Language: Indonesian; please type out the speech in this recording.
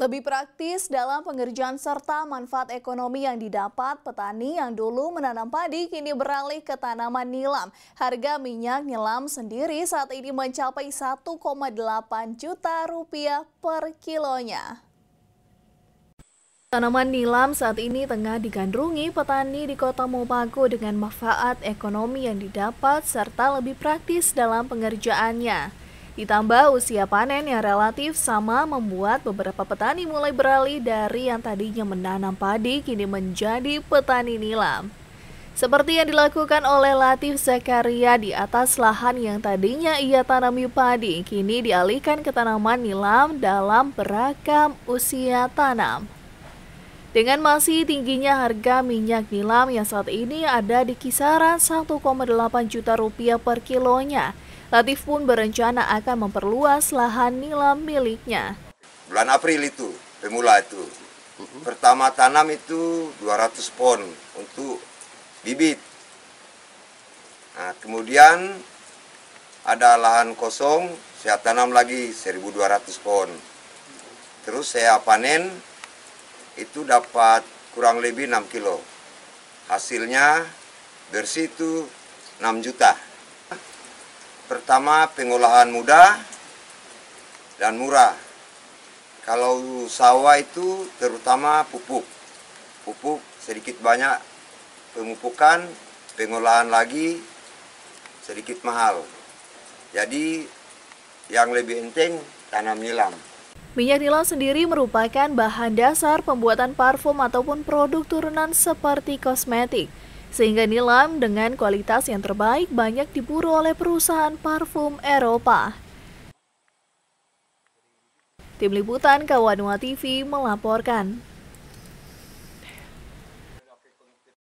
Lebih praktis dalam pengerjaan serta manfaat ekonomi yang didapat, petani yang dulu menanam padi kini beralih ke tanaman nilam. Harga minyak nilam sendiri saat ini mencapai 1,8 juta rupiah per kilonya. Tanaman nilam saat ini tengah digandrungi petani di Kota Mobagu dengan manfaat ekonomi yang didapat serta lebih praktis dalam pengerjaannya. Ditambah usia panen yang relatif sama membuat beberapa petani mulai beralih dari yang tadinya menanam padi kini menjadi petani nilam. Seperti yang dilakukan oleh Latif Zakaria di atas lahan yang tadinya ia tanami padi, kini dialihkan ke tanaman nilam dalam beragam usia tanam. Dengan masih tingginya harga minyak nilam yang saat ini ada di kisaran 1,8 juta rupiah per kilonya, Latif pun berencana akan memperluas lahan nilam miliknya. Bulan April itu, pemula itu. Pertama tanam itu 200 pon untuk bibit. Nah, kemudian ada lahan kosong, saya tanam lagi 1.200 pon. Terus saya panen, itu dapat kurang lebih 6 kilo. Hasilnya bersih itu 6 juta. Pertama pengolahan mudah dan murah. Kalau sawah itu terutama pupuk. Pupuk sedikit banyak, pemupukan, pengolahan lagi sedikit mahal. Jadi yang lebih penting tanam nilam. Minyak nilam sendiri merupakan bahan dasar pembuatan parfum ataupun produk turunan seperti kosmetik. Sehingga nilam dengan kualitas yang terbaik banyak diburu oleh perusahaan parfum Eropa. Tim Liputan Kawanua TV melaporkan.